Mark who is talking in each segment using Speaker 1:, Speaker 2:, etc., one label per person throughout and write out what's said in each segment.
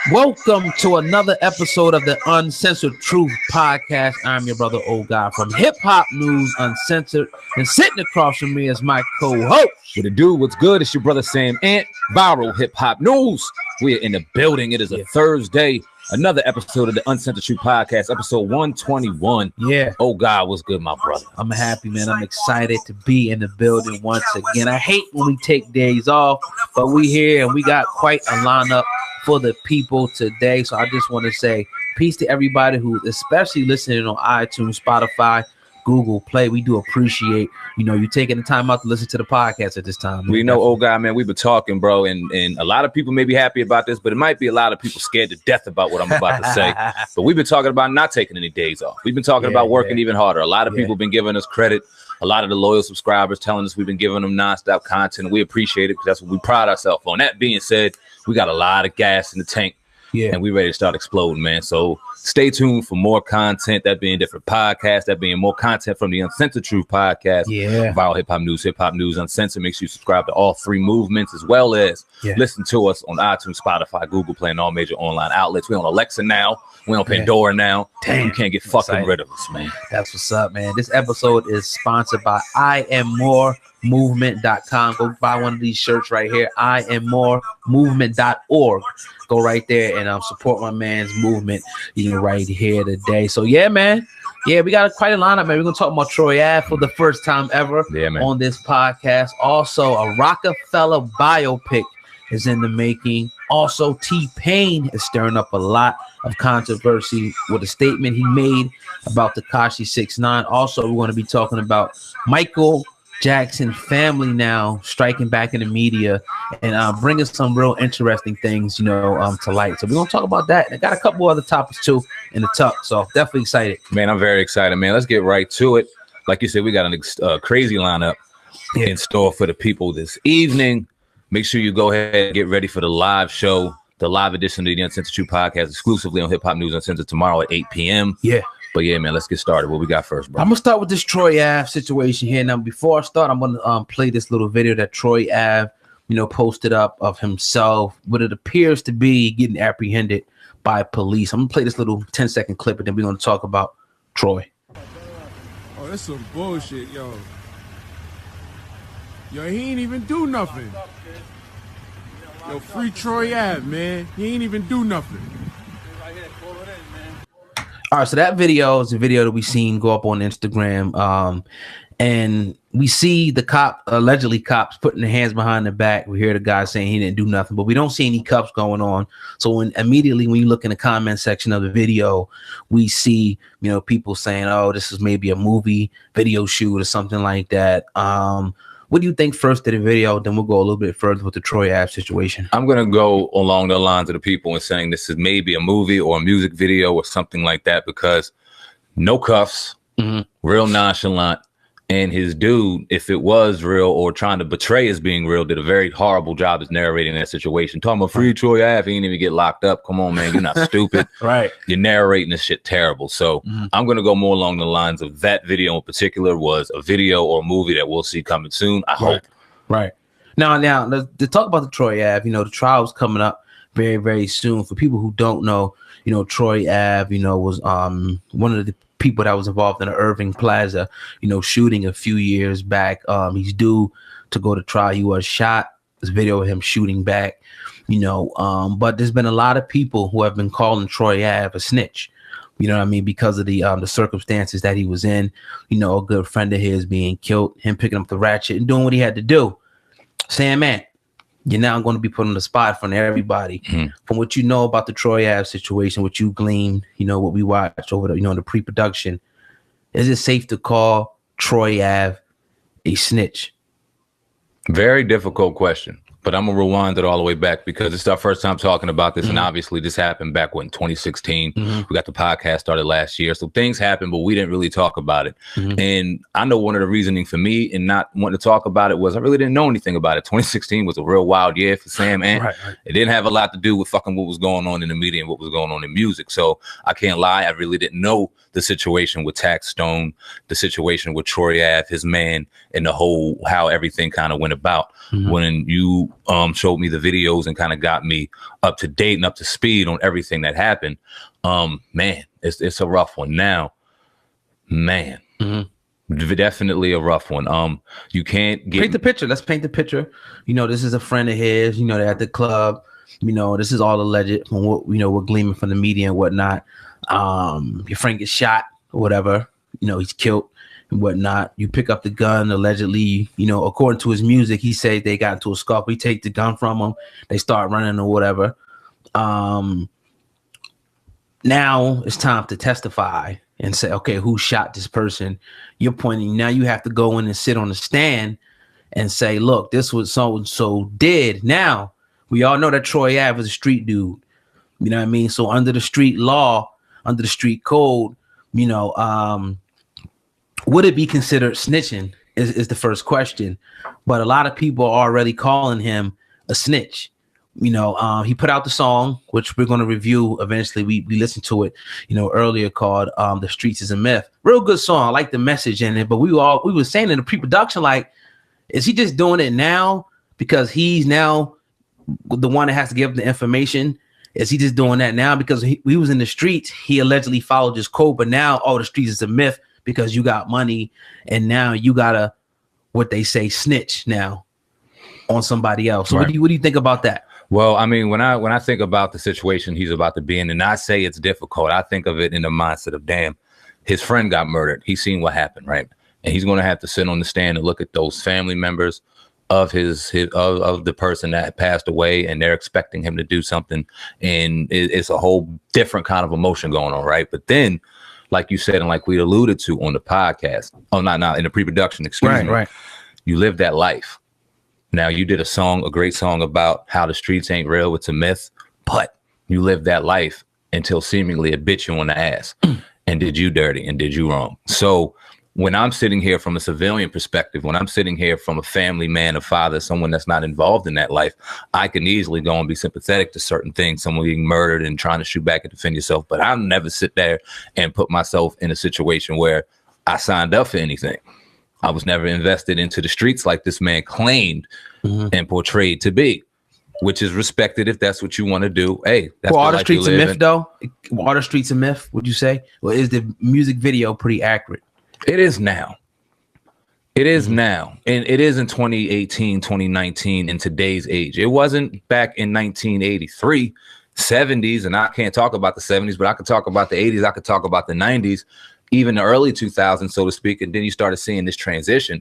Speaker 1: Welcome to another episode of the Uncensored Truth Podcast. I'm your brother, Old Guy, from Hip Hop News Uncensored. And sitting across from me is my co-host.
Speaker 2: What it do? What's good? It's your brother Sam Ant, Viral Hip Hop News. We are in the building. It is a Thursday. Another episode of the Uncensored Truth Podcast, episode 121.
Speaker 1: Yeah.
Speaker 2: Oh God, what's good, my brother?
Speaker 1: I'm happy, man. I'm excited to be in the building once again. I hate when we take days off, but we here and we got quite a lineup for the people today. So I just want to say peace to everybody who especially listening on iTunes, Spotify, Google Play. We do appreciate, you taking the time out to listen to the podcast at this time.
Speaker 2: We know, Old Guy, man, we've been talking, bro, and a lot of people may be happy about this, but it might be a lot of people scared to death about what I'm about to say. But we've been talking about not taking any days off. We've been talking about working even harder. A lot of people have been giving us credit. A lot of the loyal subscribers telling us we've been giving them nonstop content, and we appreciate it because that's what we pride ourselves on. That being said, we got a lot of gas in the tank, and we ready to start exploding, man. So stay tuned for more content, that being different podcasts, that being more content from the Uncensored Truth Podcast, Viral Hip Hop News Uncensored. Make sure you subscribe to all three movements, as well as listen to us on iTunes, Spotify, Google Play, and all major online outlets. We're on Alexa now. We're on Pandora now. Damn, you can't get fucking rid of us, man.
Speaker 1: That's what's up, man. This episode is sponsored by IamMoreMovement.com. Go buy one of these shirts right here, IamMoreMovement.org. Go right there and support my man's movement, right here today. So yeah, man. Yeah, we got quite a lineup, man. We're gonna talk about Troy Ave for the first time ever on this podcast. Also, a Rockefeller Biopic is in the making. Also, T-Pain is stirring up a lot of controversy with a statement he made about Tekashi 6ix9ine. Also, we're going to be talking about Michael Jackson family now striking back in the media and bringing some real interesting things, to light. So we're going to talk about that. I got a couple other topics too in the tuck. So definitely excited.
Speaker 2: Man, I'm very excited, man. Let's get right to it. Like you said, we got a crazy lineup in store for the people this evening. Make sure you go ahead and get ready for the live show, the live edition of the Uncensored Truth Podcast, exclusively on Hip Hop News Uncensored tomorrow at 8 p.m. Yeah. But yeah, man, let's get started. What we got first, bro?
Speaker 1: I'm going to start with this Troy Ave situation here. Now, before I start, I'm going to play this little video that Troy Ave, posted up of himself, what it appears to be getting apprehended by police. I'm going to play this little 10-second clip, and then we're going to talk about Troy.
Speaker 3: Oh, that's some bullshit, yo. Yo, he ain't even do nothing. Yo, free Troy Ave, man. He ain't even do nothing.
Speaker 1: All right, so that video is a video that we seen go up on Instagram, and we see the allegedly cops putting their hands behind the back. We hear the guy saying he didn't do nothing, but we don't see any cuffs going on. So immediately when you look in the comment section of the video, we see people saying, "Oh, this is maybe a movie video shoot or something like that." What do you think first of the video? Then we'll go a little bit further with the Troy Ave situation.
Speaker 2: I'm going to go along the lines of the people and saying this is maybe a movie or a music video or something like that, because no cuffs, real nonchalant. And his dude, if it was real or trying to betray as being real, did a very horrible job as narrating that situation. Talking about free Troy Ave, he didn't even get locked up. Come on, man, you're not stupid.
Speaker 1: Right.
Speaker 2: You're narrating this shit terrible. So I'm going to go more along the lines of that video in particular was a video or a movie that we'll see coming soon, I hope.
Speaker 1: Right. Now, to talk about the Troy Ave, the trial's coming up very, very soon. For people who don't know, Troy Ave, was one of the people that was involved in the Irving Plaza, shooting a few years back. He's due to go to trial. He was shot. This video of him shooting back, but there's been a lot of people who have been calling Troy Ave a snitch. You know what I mean? Because of the circumstances that he was in, a good friend of his being killed, him picking up the ratchet and doing what he had to do. Sam Ant, you're now going to be put on the spot in front of everybody. From what you know about the Troy Ave situation, what you gleaned, what we watched over the pre-production, is it safe to call Troy Ave a snitch?
Speaker 2: Very difficult question. But I'm going to rewind it all the way back because it's our first time talking about this. And obviously this happened back in 2016. We got the podcast started last year. So things happened, but we didn't really talk about it. And I know one of the reasoning for me in not wanting to talk about it was I really didn't know anything about it. 2016 was a real wild year for Sam Ant. Right. It didn't have a lot to do with fucking what was going on in the media and what was going on in music. So I can't lie. I really didn't know the situation with Taxstone, the situation with Troy Ave, his man, and the whole how everything kind of went about. When you showed me the videos and kind of got me up to date and up to speed on everything that happened, man, it's a rough one. Now, man, definitely a rough one. You can't
Speaker 1: paint the picture. Let's paint the picture. You know, this is a friend of his. You know, they're at the club. You know, this is all alleged from what we're gleaming from the media and whatnot. Your friend gets shot or whatever. You know, he's killed and whatnot. You pick up the gun allegedly. You know, according to his music, he said they got into a scuffle. We take the gun from him. They start running or whatever. Now it's time to testify and say, okay, who shot this person? You're pointing. Now you have to go in and sit on the stand and say, look, this was so and so did. Now we all know that Troy Ave is a street dude. You know what I mean? So under the street law, under the street code, you know, would it be considered snitching is the first question. But a lot of people are already calling him a snitch. You know, he put out the song, which we're going to review eventually. We listened to it, you know, earlier, called The Streets is a Myth. Real good song. I like the message in it. But we were saying in the pre-production, like, is he just doing it now because he's now the one that has to give the information? Is he just doing that now because he was in the streets? He allegedly followed his code, but now, the streets is a myth because you got money, and now you gotta, what they say, snitch now on somebody else. So right. What do you think about that?
Speaker 2: Well, I mean, when I think about the situation he's about to be in, and I say it's difficult, I think of it in the mindset of, damn, his friend got murdered. He's seen what happened, right? And he's going to have to sit on the stand and look at those family members of of the person that passed away, and they're expecting him to do something, and it's a whole different kind of emotion going on, right? But then, like you said, and like we alluded to on the podcast, not in the pre-production, excuse me, right? You live that life. Now, you did a great song about how the streets ain't real, it's a myth, but you lived that life until seemingly it bit you on the ass and did you dirty and did you wrong. So when I'm sitting here from a civilian perspective, when I'm sitting here from a family man, a father, someone that's not involved in that life, I can easily go and be sympathetic to certain things, someone being murdered and trying to shoot back and defend yourself. But I'll never sit there and put myself in a situation where I signed up for anything. I was never invested into the streets like this man claimed and portrayed to be, which is respected if that's what you want to do. Hey, that's
Speaker 1: are the streets a myth, though? Are the streets a myth, would you say? Or is the music video pretty accurate?
Speaker 2: It is now. It is now. And it is in 2018, 2019, in today's age. It wasn't back in 1983, 70s, and I can't talk about the 70s, but I could talk about the 80s. I could talk about the 90s. Even the early 2000s, so to speak, and then you started seeing this transition.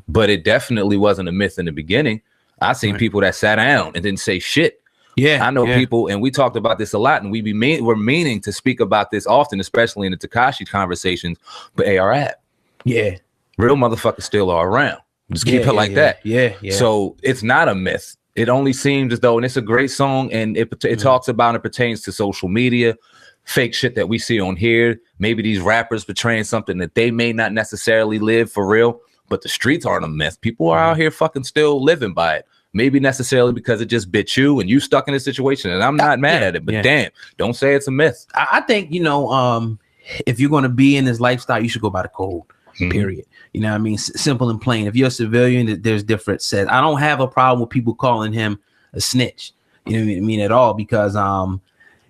Speaker 2: But it definitely wasn't a myth in the beginning. I seen people that sat down and didn't say shit. Yeah, I know people, and we talked about this a lot, and we're meaning to speak about this often, especially in the Tekashi conversations. But ARAP, real motherfuckers still are around. Just keep it like that. Yeah. So it's not a myth. It only seems as though, and it's a great song, and it talks about and it pertains to social media. Fake shit that we see on here. Maybe these rappers portraying something that they may not necessarily live for real, but the streets aren't a myth. People are out here fucking still living by it. Maybe necessarily because it just bit you and you stuck in a situation, and I'm not mad at it, but damn, don't say it's a myth.
Speaker 1: I think, you know, if you're going to be in this lifestyle, you should go by the code, period. You know what I mean? Simple and plain. If you're a civilian, there's different sets. I don't have a problem with people calling him a snitch. You know what I mean? At all, because,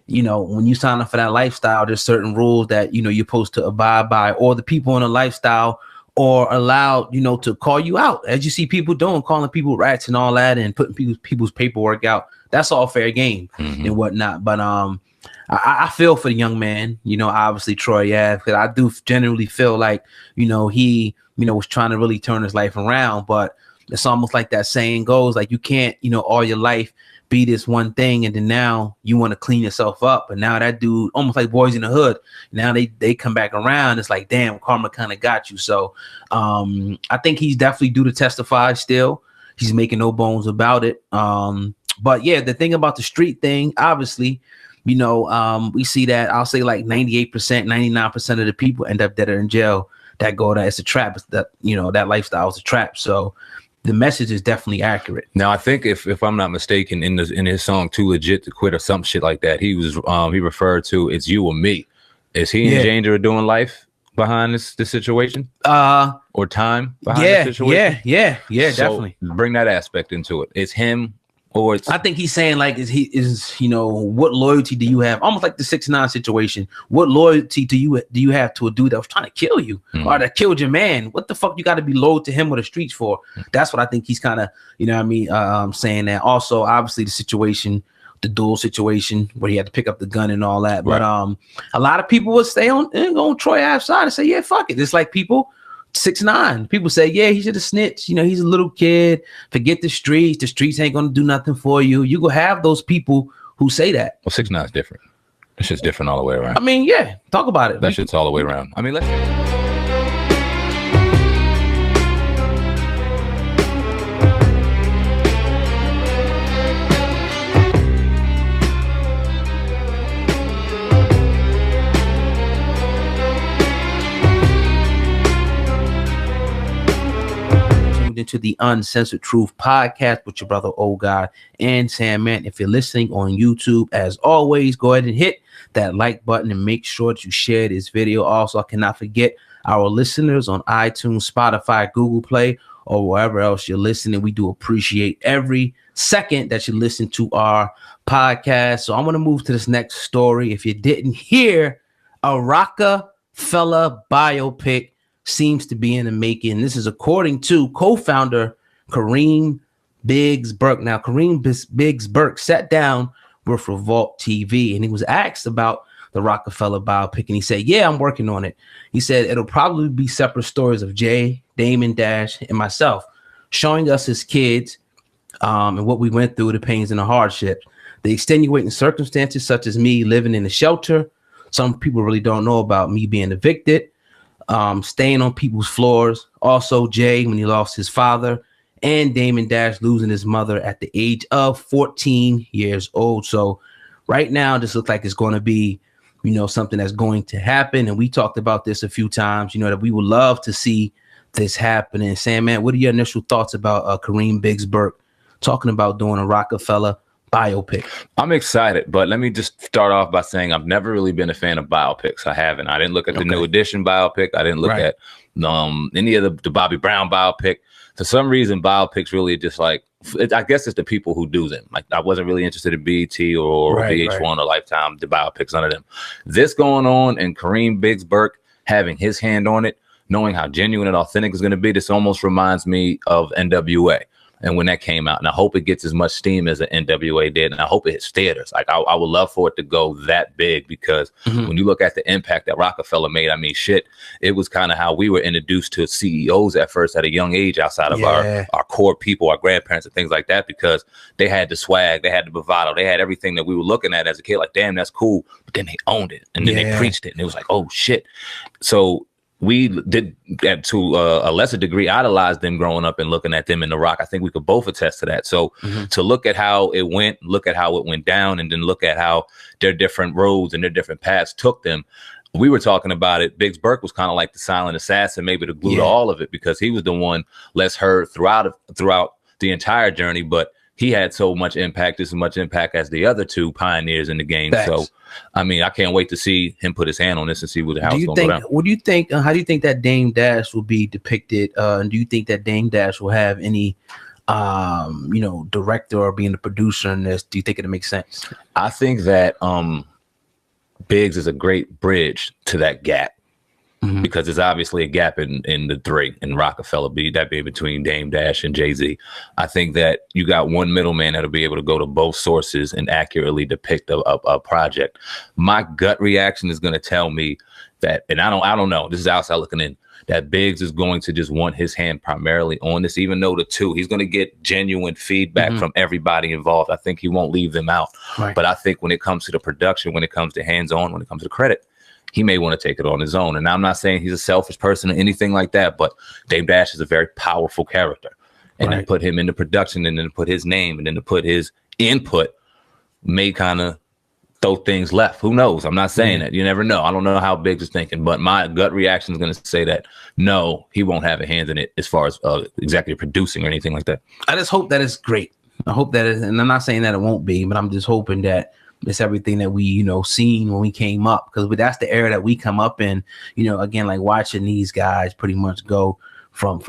Speaker 1: you know, when you sign up for that lifestyle, there's certain rules that, you know, you're supposed to abide by, or the people in a lifestyle are allowed, you know, to call you out, as you see people doing, calling people rats and all that, and putting people's paperwork out. That's all fair game and whatnot. But I feel for the young man, you know, obviously Troy Ave, because I do generally feel like, you know, he, you know, was trying to really turn his life around. But it's almost like that saying goes, like, you can't, you know, all your life be this one thing, and then now you want to clean yourself up. And now that dude, almost like Boys in the Hood, now they come back around. It's like, damn, karma kind of got you. So I think he's definitely due to testify still. He's making no bones about it. But yeah, the thing about the street thing, obviously, you know, we see that, I'll say like 98%, 99% of the people end up dead or in jail that go that it's a trap. It's that, you know, that lifestyle is a trap. So the message is definitely accurate.
Speaker 2: Now, I think if I'm not mistaken, in his song "Too Legit to Quit" or some shit like that, he referred to "It's You or Me," Is he in danger of doing life behind this situation? Or time behind this situation?
Speaker 1: Yeah,
Speaker 2: So
Speaker 1: definitely.
Speaker 2: Bring that aspect into it. It's him, or it's...
Speaker 1: I think he's saying like, what loyalty do you have? Almost like the 6ix9ine situation. What loyalty do you have to a dude that was trying to kill you or that killed your man? What the fuck you got to be loyal to him or the streets for? That's what I think he's kind of, saying that. Also, obviously the situation, the duel situation where he had to pick up the gun and all that. Right. But a lot of people would stay on Troy Ave's side and say, yeah, fuck it. It's like people. 6ix9ine. People say, yeah, he should have snitched. He's a little kid. Forget the streets. The streets ain't gonna do nothing for you. You go have those people who say that.
Speaker 2: Well, 6ix9ine's different. It's just different all the way around.
Speaker 1: I mean, yeah, talk about it.
Speaker 2: That shit's all the way around. I mean, let's...
Speaker 1: into the Uncensored Truth podcast with your brother Old God and Sandman. If you're listening on YouTube, as always, go ahead and hit that like button and make sure that you share this video. Also, I cannot forget our listeners on iTunes, Spotify, Google Play, or wherever else you're listening. We do appreciate every second that you listen to our podcast. So I'm going to move to this next story. If you didn't hear, a Rockefeller biopic seems to be in the making. This is according to co-founder Kareem Biggs Burke. Now, Kareem Biggs Burke sat down with Revolt TV and he was asked about the Rockefeller biopic. And he said, yeah, I'm working on it. He said, it'll probably be separate stories of Jay, Damon Dash, and myself, showing us as kids and what we went through, the pains and the hardships, the extenuating circumstances, such as me living in a shelter. Some people really don't know about me being evicted, staying on people's floors. Also, Jay, when he lost his father, and Damon Dash losing his mother at the age of 14 years old. So right now, this looks like it's going to be, something that's going to happen. And we talked about this a few times, that we would love to see this happen. And Sandman, what are your initial thoughts about Kareem Biggs Burke talking about doing a Rockefeller biopic?
Speaker 2: I'm excited, but let me just start off by saying I've never really been a fan of biopics. I haven't. I didn't look at the New Edition biopic. I didn't look at any of the Bobby Brown biopic. For some reason, biopics really just I guess it's the people who do them. Like, I wasn't really interested in BET or VH1 or Lifetime, the biopics, none of them. This going on and Kareem Biggs Burke having his hand on it, knowing how genuine and authentic it's going to be, this almost reminds me of NWA. And when that came out, and I hope it gets as much steam as the NWA did, and I hope it hits theaters. Like, I would love for it to go that big, because when you look at the impact that Rockefeller made, I mean, shit, it was kind of how we were introduced to CEOs at first at a young age, outside of our core people, our grandparents and things like that, because they had the swag, they had the bravado, they had everything that we were looking at as a kid, like, damn, that's cool. But then they owned it, and then they preached it, and it was like, oh shit. So we did, to a lesser degree, idolize them growing up and looking at them in The Rock. I think we could both attest to that. So to look at how it went, look at how it went down, and then look at how their different roads and their different paths took them. We were talking about it. Biggs Burke was kind of like the silent assassin, maybe the glue to all of it, because he was the one less heard throughout the entire journey, but he had so much impact, as much impact as the other two pioneers in the game. Facts. So, I mean, I can't wait to see him put his hand on this and see how it's going to go down.
Speaker 1: What do you think? How do you think that Dame Dash will be depicted? And do you think that Dame Dash will have any, director or being the producer in this? Do you think it'll make sense?
Speaker 2: I think that Biggs is a great bridge to that gap. Because there's obviously a gap in the three, in Rockefeller, that being between Dame Dash and Jay-Z. I think that you got one middleman that'll be able to go to both sources and accurately depict a project. My gut reaction is going to tell me that, and I don't know, this is outside looking in, that Biggs is going to just want his hand primarily on this, even though he's going to get genuine feedback from everybody involved. I think he won't leave them out. Right. But I think when it comes to the production, when it comes to hands-on, when it comes to credit, he may want to take it on his own. And I'm not saying he's a selfish person or anything like that, but Dame Dash is a very powerful character. And then put him into production, and then put his name, and then to put his input may kind of throw things left. Who knows? I'm not saying that. You never know. I don't know how Biggs is thinking, but my gut reaction is going to say that no, he won't have a hand in it as far as executive producing or anything like that.
Speaker 1: I just hope that it's great. I hope that and I'm not saying that it won't be, but I'm just hoping that it's everything that we, you know, seen when we came up, because that's the era that we come up in, you know, again, like watching these guys pretty much go from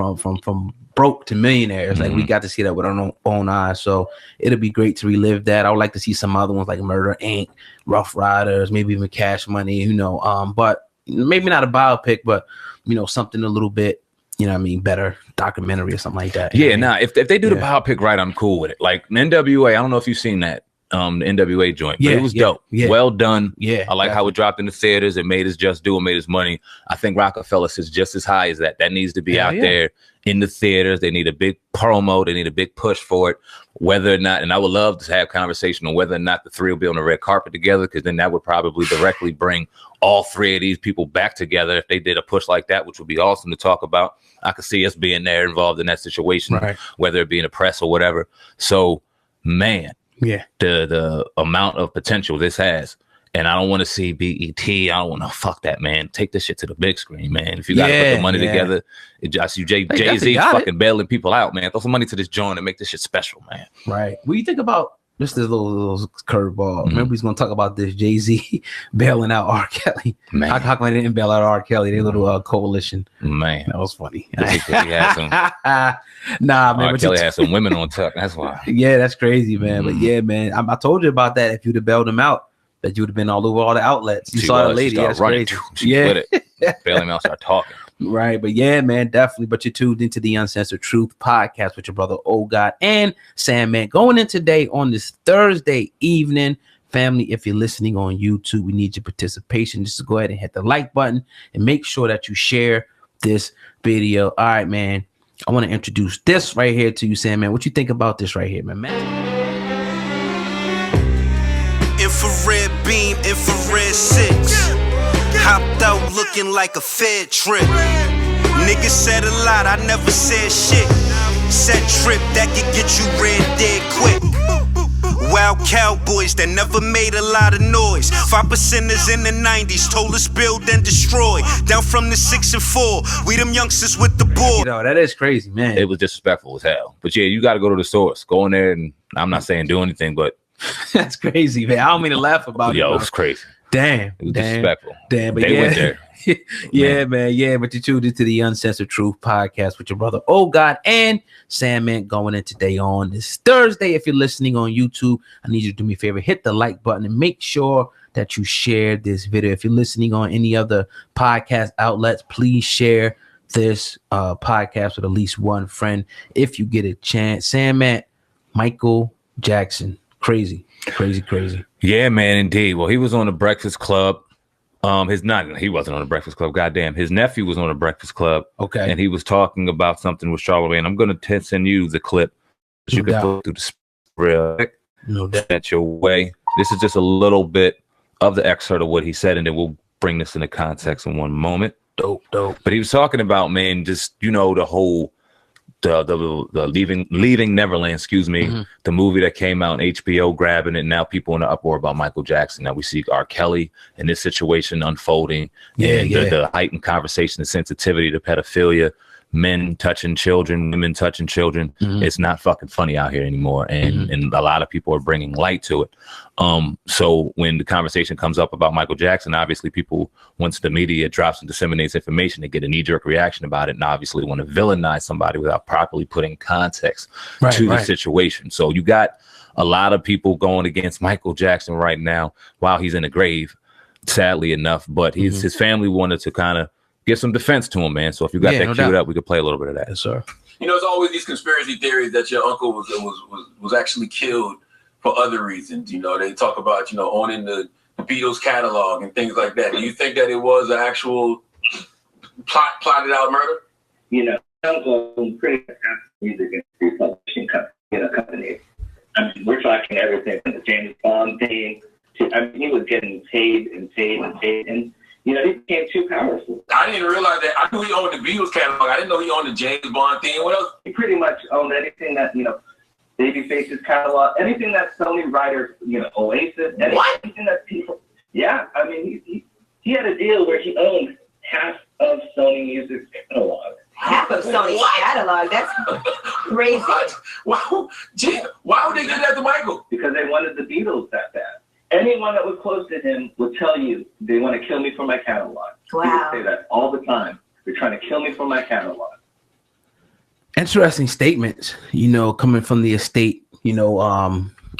Speaker 1: broke to millionaires. Like we got to see that with our own eyes. So it'll be great to relive that. I would like to see some other ones like Murder Inc., Rough Riders, maybe even Cash Money, you know, but maybe not a biopic, but, you know, something a little bit, you know what I mean, better documentary or something like that.
Speaker 2: Yeah, if they do the biopic right, I'm cool with it. Like NWA, I don't know if you've seen that, the NWA joint, but it was dope. Yeah. Well done. Yeah. I like how it dropped in the theaters. It made us just do, it made us money. I think Rockefeller is just as high as that. That needs to be out there in the theaters. They need a big promo. They need a big push for it. Whether or not, and I would love to have conversation on whether or not the three will be on the red carpet together, because then that would probably directly bring all three of these people back together if they did a push like that, which would be awesome to talk about. I could see us being there involved in that situation, whether it be in the press or whatever. So, man, the amount of potential this has. And I don't want to see BET. I don't want to fuck that, man. Take this shit to the big screen, man. If you got to put the money together, I see Jay-Z fucking bailing people out, man. Throw some money to this joint and make this shit special, man.
Speaker 1: Right. What do you think about this little curveball? Remember, he's going to talk about this Jay-Z bailing out R. Kelly. Man. How come they didn't bail out R. Kelly? Their little coalition. Man. That was funny. Nah, man.
Speaker 2: R. Kelly had some women on tuck. That's why.
Speaker 1: Yeah, that's crazy, man. But yeah, man, I told you about that. If you'd have bailed him out, that you would have been all over all the outlets. You saw the lady. That's crazy.
Speaker 2: Bail him out, start talking.
Speaker 1: Right. But yeah, man, definitely. But you're tuned into the Uncensored Truth podcast with your brother, Oh God, and Sandman. Going in today on this Thursday evening. Family, if you're listening on YouTube, we need your participation. Just to go ahead and hit the like button and make sure that you share this video. All right, man. I want to introduce this right here to you, Sandman. What you think about this right here, man?
Speaker 4: Infrared beam, infrared 6. Hopped out looking like a Fed trip. Niggas said a lot, I never said shit. Set trip that could get you red dead quick. Wild cowboys that never made a lot of noise. 5%ers in the 90s told us build and destroy. Down from the 6 and 4, we them youngsters with the ball.
Speaker 1: You know, that is crazy, man.
Speaker 2: It was disrespectful as hell. But yeah, you got to go to the source. Go in there, and I'm not saying do anything, but
Speaker 1: that's crazy, man. I don't mean to laugh about it.
Speaker 2: Yo, it was crazy.
Speaker 1: Damn.
Speaker 2: It was disrespectful.
Speaker 1: Damn, but
Speaker 2: they went there.
Speaker 1: Yeah, man. Yeah, but you tuned into the Uncensored Truth podcast with your brother, Oh God, and Sandman, going in today on this Thursday. If you're listening on YouTube, I need you to do me a favor, hit the like button and make sure that you share this video. If you're listening on any other podcast outlets, please share this podcast with at least one friend if you get a chance. Sandman, Michael Jackson. Crazy.
Speaker 2: Yeah, man, indeed. Well, he was on the Breakfast Club. He wasn't on the Breakfast Club. Goddamn, his nephew was on the Breakfast Club.
Speaker 1: Okay,
Speaker 2: and he was talking about something with Charlamagne. I'm gonna send you the clip. You can go through the real quick.
Speaker 1: No doubt.
Speaker 2: That's your way. This is just a little bit of the excerpt of what he said, and then we'll bring this into context in one moment.
Speaker 1: Dope.
Speaker 2: But he was talking about, man, just, you know, the whole the leaving Neverland, the movie that came out, and HBO grabbing it. Now people in the uproar about Michael Jackson. Now we see R. Kelly and this situation unfolding. The heightened conversation, the sensitivity to pedophilia, men touching children, women touching children. It's not fucking funny out here anymore, and a lot of people are bringing light to it. So when the conversation comes up about Michael Jackson, obviously people, once the media drops and disseminates information, they get a knee-jerk reaction about it, and obviously want to villainize somebody without properly putting context to the situation. So you got a lot of people going against Michael Jackson right now while he's in the grave, sadly enough, but his family wanted to kind of give some defense to him, man. So if you got that queued up, we could play a little bit of that.
Speaker 1: Yes, sir.
Speaker 5: You know, it's always these conspiracy theories that your uncle was actually killed for other reasons. You know, they talk about, you know, owning the Beatles catalog and things like that. Do you think that it was an actual plotted out murder?
Speaker 6: You know, uncle pretty much has music and publishing company. I mean, we're talking everything from the James Bond thing to, I mean, he was getting paid, and you know, he became too powerful.
Speaker 5: I didn't realize that. I knew he owned the Beatles catalog. I didn't know he owned the James Bond thing. What else?
Speaker 6: He pretty much owned anything that, you know, Babyface's catalog, anything that Sony writers, you know, Oasis, anything that people. Yeah, I mean, he had a deal where he owned half of Sony Music's catalog.
Speaker 7: Half of Sony's catalog? That's crazy.
Speaker 5: What? Why would they give that to Michael?
Speaker 6: Because they wanted the Beatles that bad. anyone that was close to him would tell you they want to kill me for my catalog.
Speaker 7: Wow.
Speaker 6: He would say that all the time. They're trying to kill me for my catalog.
Speaker 1: Interesting statements, coming from the estate,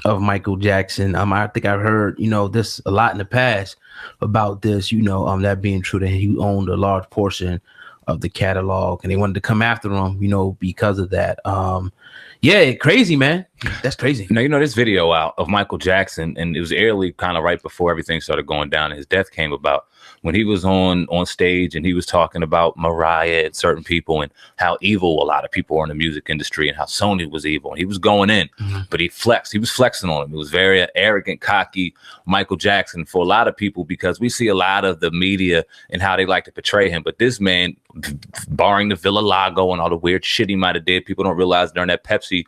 Speaker 1: of Michael Jackson. I think I've heard, this a lot in the past about this, that being true, that he owned a large portion of the catalog and they wanted to come after him, because of that. Yeah, crazy, man. That's crazy.
Speaker 2: Now, this video out of Michael Jackson, and it was early, kind of right before everything started going down and his death came about, when he was on stage and he was talking about Mariah and certain people and how evil a lot of people are in the music industry and how Sony was evil. And he was going in, but he was flexing on him. It was very arrogant, cocky Michael Jackson for a lot of people, because we see a lot of the media and how they like to portray him. But this man, barring the Villa Lago and all the weird shit he might have did, people don't realize during that Pepsi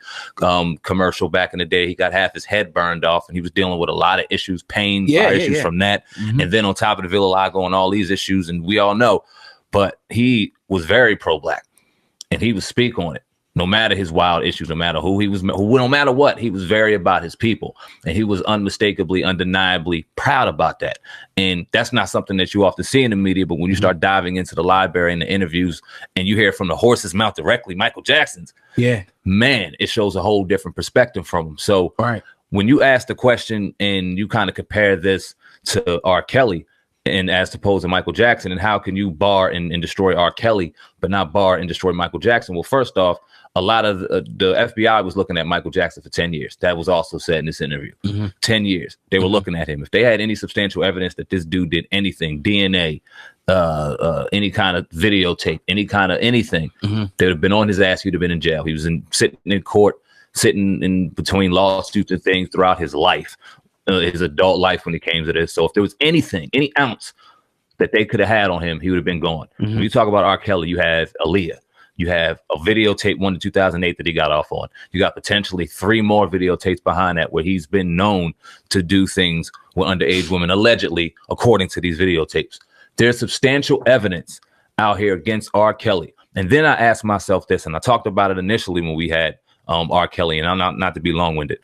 Speaker 2: commercial back in the day, he got half his head burned off and he was dealing with a lot of issues, pain, issues from that. And then on top of the Villa Lago and all these issues, and we all know, but he was very pro-black and he would speak on it. No matter his wild issues, no matter who he was, no matter what, he was very about his people. And he was unmistakably, undeniably proud about that. And that's not something that you often see in the media. But when you start diving into the library and the interviews and you hear from the horse's mouth directly, Michael Jackson's, man, it shows a whole different perspective from him. So when you ask the question and you kind of compare this to R. Kelly, and as opposed to Michael Jackson, and how can you bar and destroy R. Kelly, but not bar and destroy Michael Jackson? Well, first off, a lot of the FBI was looking at Michael Jackson for 10 years. That was also said in this interview. 10 years. They were looking at him. If they had any substantial evidence that this dude did anything, DNA, any kind of videotape, any kind of anything, they would have been on his ass. He'd have been in jail. He was sitting in court, sitting in between lawsuits and things throughout his life. His adult life when it came to this. So if there was anything, any ounce that they could have had on him, he would have been gone. When you talk about R. Kelly, you have Aaliyah. You have a videotape, one in 2008 that he got off on. You got potentially 3 more videotapes behind that where he's been known to do things with underage women, allegedly, according to these videotapes. There's substantial evidence out here against R. Kelly. And then I asked myself this, and I talked about it initially when we had R. Kelly, and I'm not to be long-winded,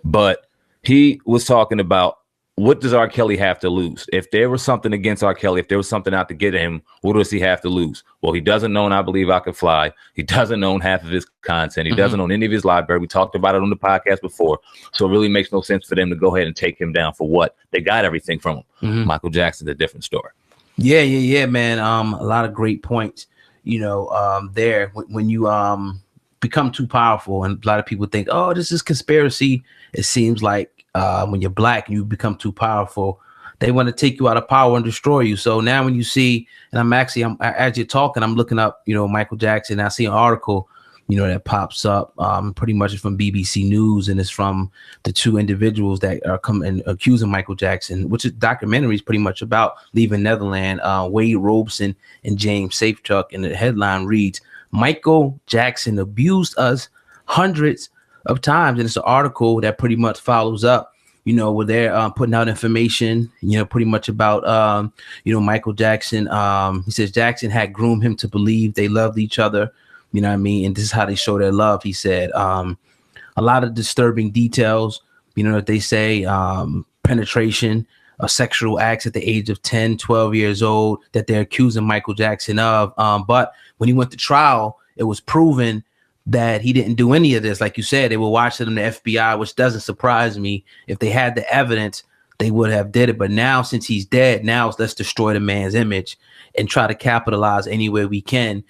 Speaker 2: but he was talking about, what does R. Kelly have to lose? If there was something against R. Kelly, if there was something out to get at him, what does he have to lose? Well, he doesn't own I Believe I Can Fly. He doesn't own half of his content. He doesn't own any of his library. We talked about it on the podcast before. So it really makes no sense for them to go ahead and take him down for what? They got everything from him. Michael Jackson's a different story.
Speaker 1: Yeah, man. A lot of great points, there. When you become too powerful, and a lot of people think, oh, this is conspiracy. It seems like when you're black and you become too powerful, they want to take you out of power and destroy you. So now when you see, and as you're talking, I'm looking up, Michael Jackson. I see an article, that pops up, pretty much from BBC News, and it's from the 2 individuals that are coming and accusing Michael Jackson, which is documentaries pretty much about leaving Netherlands, Wade Robeson and James Safechuck. And the headline reads, Michael Jackson abused us hundreds of times. And it's an article that pretty much follows up, where they're putting out information, pretty much about, Michael Jackson. He says Jackson had groomed him to believe they loved each other. You know what I mean? And this is how they show their love. He said a lot of disturbing details, that they say, penetration of sexual acts at the age of 10, 12 years old that they're accusing Michael Jackson of. But when he went to trial, it was proven that he didn't do any of this. Like you said, they were watching him, the FBI, which doesn't surprise me. If they had the evidence, they would have did it. But now, since he's dead, let's destroy the man's image and try to capitalize any way we can,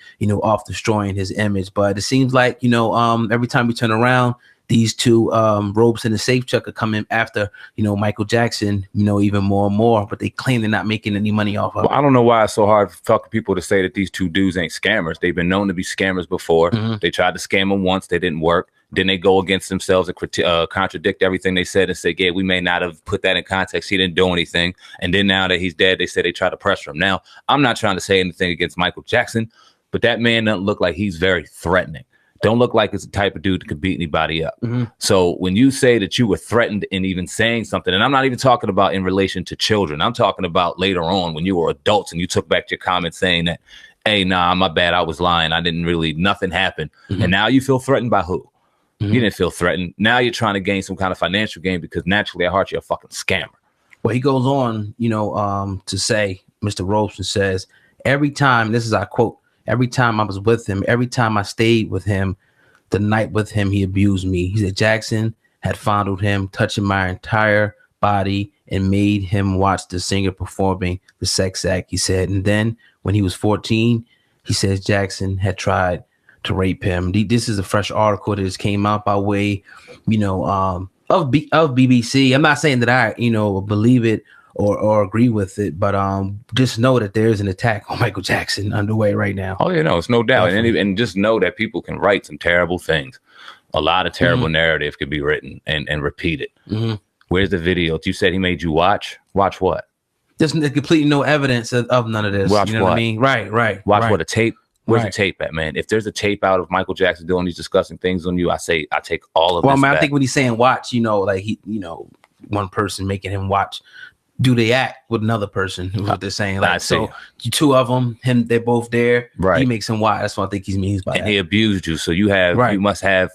Speaker 1: off destroying his image. But it seems like, every time we turn around, these 2 Robeson and Safechuck are coming after, Michael Jackson, even more and more, but they claim they're not making any money off of it.
Speaker 2: I don't know why it's so hard for people to say that these 2 dudes ain't scammers. They've been known to be scammers before. They tried to scam him once. They didn't work. Then they go against themselves and contradict everything they said and say, yeah, we may not have put that in context. He didn't do anything. And then now that he's dead, they say they try to pressure him. Now, I'm not trying to say anything against Michael Jackson, but that man doesn't look like he's very threatening. Don't look like it's the type of dude that could beat anybody up. So when you say that you were threatened in even saying something, and I'm not even talking about in relation to children, I'm talking about later on when you were adults and you took back your comments saying that, hey, nah, my bad, I was lying. I didn't really, nothing happened. And now you feel threatened by who? You didn't feel threatened. Now you're trying to gain some kind of financial gain because naturally at heart you're a fucking scammer.
Speaker 1: Well, he goes on, to say, Mr. Robeson says, every time, this is our quote, every time I was with him, every time I stayed with him, the night with him, he abused me. He said Jackson had fondled him, touching my entire body, and made him watch the singer performing the sex act, he said. And then when he was 14, he says Jackson had tried to rape him. This is a fresh article that just came out by way, of BBC. I'm not saying that I, believe it or agree with it, but just know that there is an attack on Michael Jackson underway right now.
Speaker 2: Oh, yeah, no, it's no doubt. And just know that people can write some terrible things. A lot of terrible narrative could be written and repeated. Mm-hmm. Where's the video? You said he made you watch? Watch what?
Speaker 1: There's completely no evidence of none of this.
Speaker 2: Watch
Speaker 1: you know what I mean? Right.
Speaker 2: Watch what, a tape? Where's the tape at, man? If there's a tape out of Michael Jackson doing these disgusting things on you, I take all of this back.
Speaker 1: I think when he's saying watch, like he, one person making him watch, do they act with another person? Is what they're saying. Like, so two of them, they're both there.
Speaker 2: Right.
Speaker 1: He makes him watch. That's what I think he means by that.
Speaker 2: And he abused you, so you must have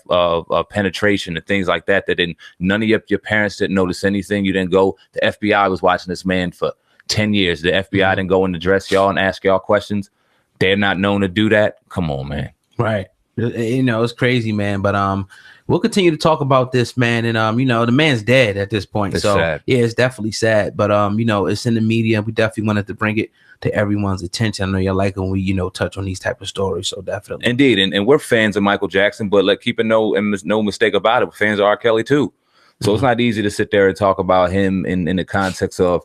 Speaker 2: penetration and things like that. That didn't. None of your parents didn't notice anything. You didn't go. The FBI was watching this man for 10 years. The FBI didn't go and address y'all and ask y'all questions. They're not known to do that. Come on, man.
Speaker 1: Right. It's crazy, man. But we'll continue to talk about this, man. And the man's dead at this point.
Speaker 2: It's
Speaker 1: so
Speaker 2: sad.
Speaker 1: Yeah, it's definitely sad. But it's in the media. We definitely wanted to bring it to everyone's attention. I know you like when we, touch on these type of stories. So definitely.
Speaker 2: Indeed. And we're fans of Michael Jackson, but keep no mistake about it. We're fans of R. Kelly too. So it's not easy to sit there and talk about him in the context of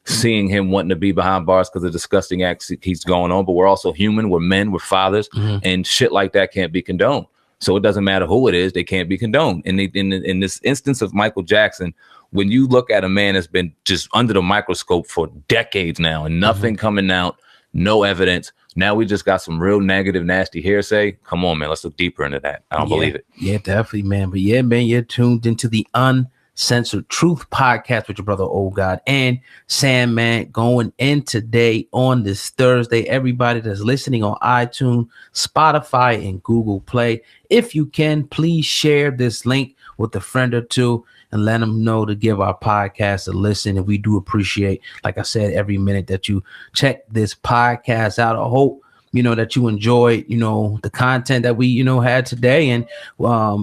Speaker 2: seeing him wanting to be behind bars because of disgusting acts he's going on. But we're also human. We're men. We're fathers. And shit like that can't be condoned. So it doesn't matter who it is. They can't be condoned. And in this instance of Michael Jackson, when you look at a man that's been just under the microscope for decades now and nothing coming out, no evidence. Now we just got some real negative, nasty hearsay. Come on, man. Let's look deeper into that. I don't believe it.
Speaker 1: Yeah, definitely, man. But yeah, man, you're tuned into the Uncensored Truth podcast with your brother, Old God, and Sam, man, going in today on this Thursday. Everybody that's listening on iTunes, Spotify, and Google Play, if you can, please share this link with a friend or two and let them know to give our podcast a listen. And we do appreciate, like I said, every minute that you check this podcast out. I hope that you enjoyed, the content that we, had today. And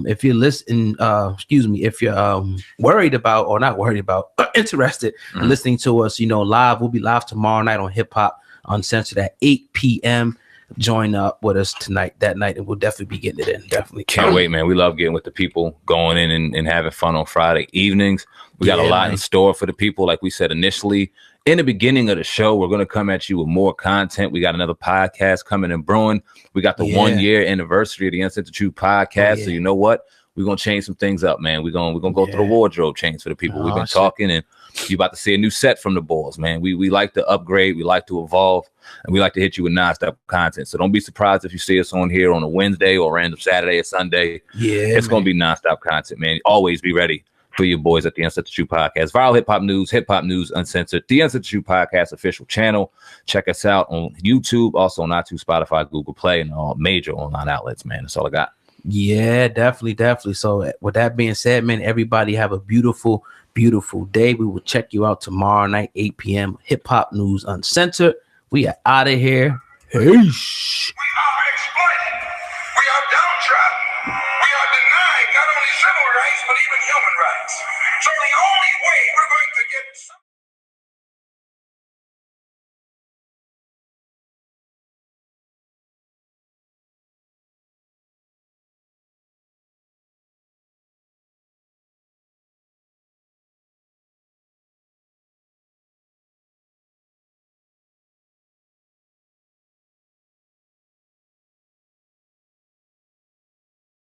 Speaker 1: if you're listening, if you're worried about or not worried about, interested in listening to us, live, we'll be live tomorrow night on Hip Hop Uncensored at 8 p.m. Join up with us that night, and we'll definitely be getting it in. Definitely.
Speaker 2: Can't wait, man. We love getting with the people, going in and having fun on Friday evenings. We got a lot in store for the people. Like we said initially, in the beginning of the show, we're going to come at you with more content. We got another podcast coming and brewing. We got the 1 year anniversary of the Uncensored Truth podcast. So you know what? We're going to change some things up, man. We're going to go through the wardrobe change for the people. We've been talking, and you're about to see a new set from the boys, man. We like to upgrade. We like to evolve, and we like to hit you with nonstop content. So don't be surprised if you see us on here on a Wednesday or random Saturday or Sunday. Yeah, it's going to be nonstop content, man. Always be ready for your boys at the Uncensored Truth podcast. Viral hip hop news uncensored, the Uncensored Truth podcast official channel. Check us out on YouTube, also on iTunes, Spotify, Google Play, and all major online outlets, man. That's all I got.
Speaker 1: Yeah, definitely. So with that being said, man, everybody have a beautiful day. We will check you out tomorrow night, 8 p.m. Hip Hop News Uncensored. We are out of here. Peace.
Speaker 8: We are exploited. We are downtrodden. We are denied not only civil rights, but even human rights. So the only way we're going to get